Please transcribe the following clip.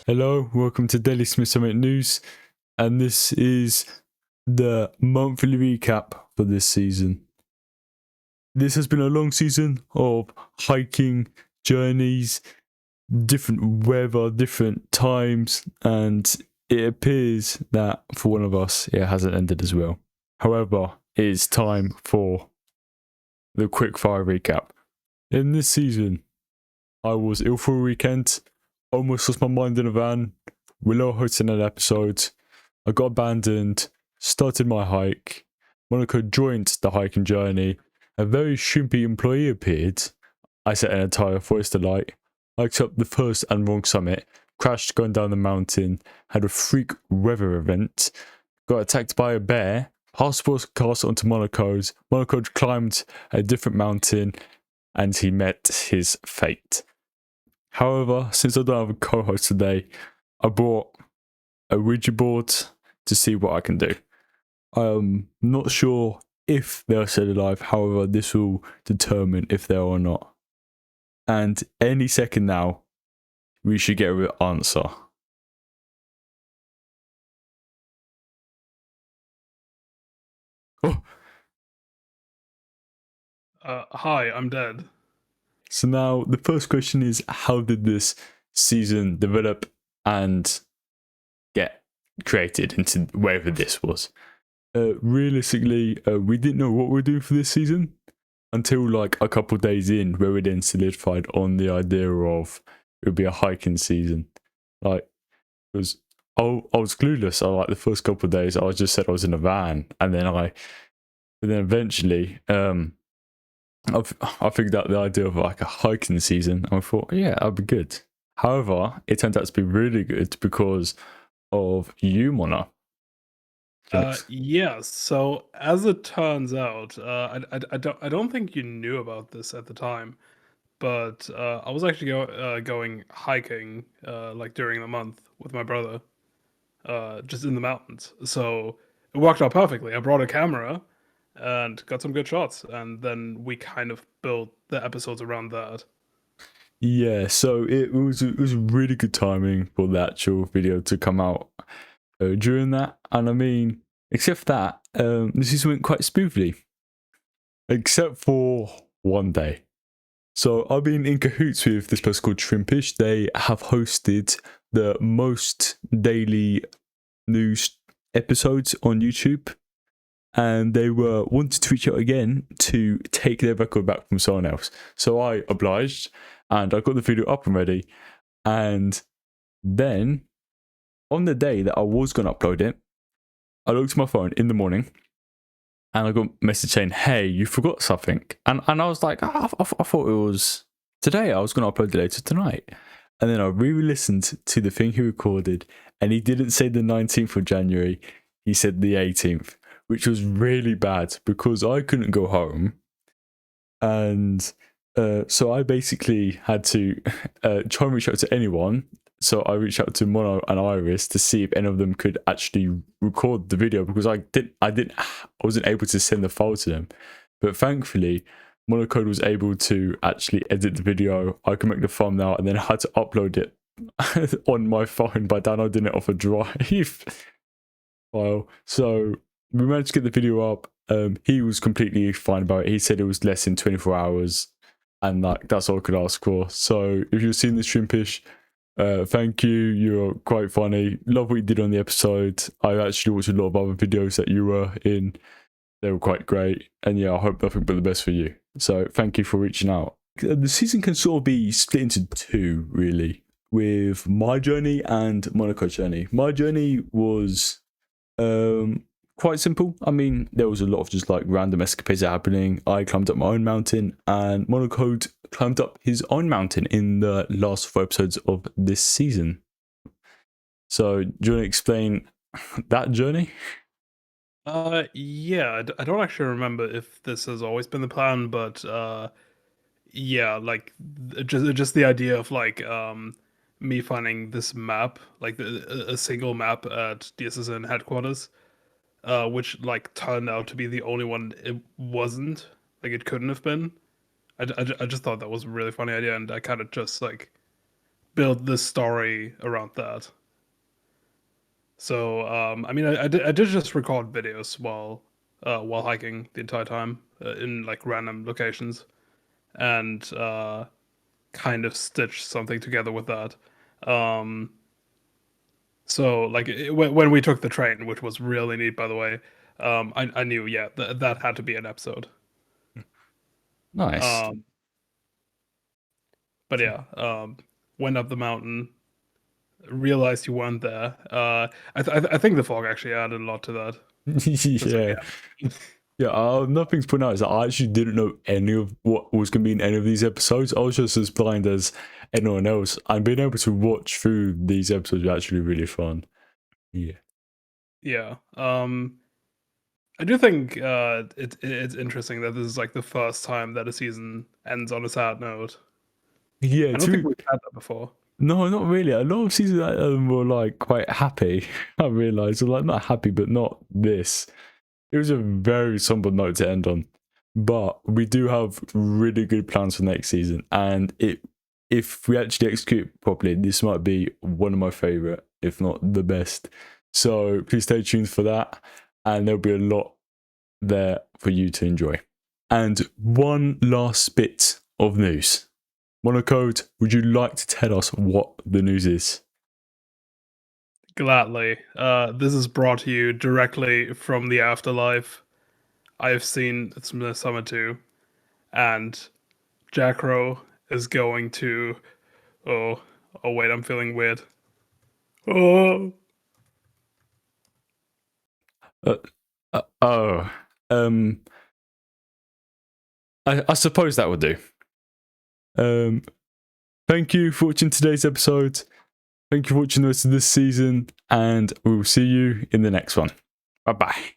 Hello, welcome to Daily Smith Summit News, and this is the monthly recap for this season. This has been a long season of hiking, journeys, different weather, different times, and it appears that for one of us it hasn't ended as well. However, it is time for the quickfire recap. In this season, I was ill for a weekend, almost lost my mind in a van, Willow hosting an episode, I got abandoned, started my hike, Monaco joined the hiking journey, a very shrimpy employee appeared, I set an entire forest alight, hiked up the first and wrong summit, crashed going down the mountain, had a freak weather event, got attacked by a bear, passed cast onto Monaco climbed a different mountain, and he met his fate. However, since I don't have a co-host today, I brought a Ouija board to see what I can do. I'm not sure if they're still alive, however, this will determine if they are or not. And any second now, we should get an answer. Oh, Hi, I'm dead. so now the first question is, how did this season develop and get created into wherever this was? Realistically, we didn't know what we were doing for this season until like a couple days in, where we then solidified on the idea of it would be a hiking season. Like, it was, I was clueless. I like the first couple of days, I just said I was in a van, and then eventually, I figured out the idea of like a hiking season, and I thought, yeah, that'd be good. However, it turned out to be really good because of you, Mona. Yeah. So as it turns out, I don't think you knew about this at the time, but I was actually going hiking like during the month with my brother, just in the mountains. So it worked out perfectly. I brought a camera and got some good shots, and then we kind of built the episodes around that. Yeah, so it was really good timing for the actual video to come out during that, and I mean, except for that, the season went quite smoothly, except for one day. So I've been in cahoots with this place called Shrimpish. They have hosted the most daily news episodes on YouTube, and they were wanted to reach out again to take their record back from someone else. So I obliged, and I got the video up and ready. And then on the day that I was going to upload it, I looked at my phone in the morning, and I got a message saying, "Hey, you forgot something." And I was like, I thought it was today. I was going to upload it later tonight. And then I re-listened to the thing he recorded, and he didn't say the 19th of January. He said the 18th, which was really bad because I couldn't go home. And so I basically had to try and reach out to anyone. So I reached out to Mono and Iris to see if any of them could actually record the video, because I wasn't able to send the file to them. But thankfully, Monocode was able to actually edit the video. I could make the thumbnail, and then I had to upload it on my phone by downloading it off a drive file. So we managed to get the video up. He was completely fine about it. He said it was less than 24 hours, and like that's all I could ask for. So if you've seen the Shrimpish, thank you. You're quite funny. Love what you did on the episode. I actually watched a lot of other videos that you were in. They were quite great, and yeah, I hope nothing but the best for you. So thank you for reaching out. The season can sort of be split into two, really, with my journey and Monaco's journey. My journey was quite simple. I mean, there was a lot of just like random escapades happening. I climbed up my own mountain, and Monaco climbed up his own mountain in the last 4 episodes of this season. So, do you want to explain that journey? Yeah, I don't actually remember if this has always been the plan, but yeah, like just the idea of like me finding this map, like a single map at DSSN headquarters, which like turned out to be the only one it wasn't, like it couldn't have been. I just thought that was a really funny idea, and I kind of just like build this story around that. So I mean, I did just record videos while hiking the entire time in like random locations, and kind of stitch something together with that. Um, so like when we took the train, which was really neat, by the way, I knew, yeah, that had to be an episode. Nice. Um, but yeah, went up the mountain, realized you weren't there. I think the fog actually added a lot to that. 'Cause, like, Yeah. Yeah, nothing's put out is that I actually didn't know any of what was going to be in any of these episodes. I was just as blind as anyone else. And being able to watch through these episodes was actually really fun. Yeah. yeah. I do think it's interesting that this is like the first time that a season ends on a sad note. Yeah, I don't think we've had that before. no, not really. A lot of seasons were like quite happy. I realised, well, like not happy, but not this. It was a very somber note to end on. But we do have really good plans for next season, and if we actually execute it properly, this might be one of my favourite, if not the best. So please stay tuned for that, and there'll be a lot there for you to enjoy. And one last bit of news. Monocode, would you like to tell us what the news is? Gladly. This is brought to you directly from the afterlife. I have seen It's Midsummer 2, and Jackro is going to. Oh, oh wait, I'm feeling weird. Oh, Oh, um, I suppose that would do. Thank you for watching today's episode. Thank you for watching the rest of this season, and we will see you in the next one. Bye bye.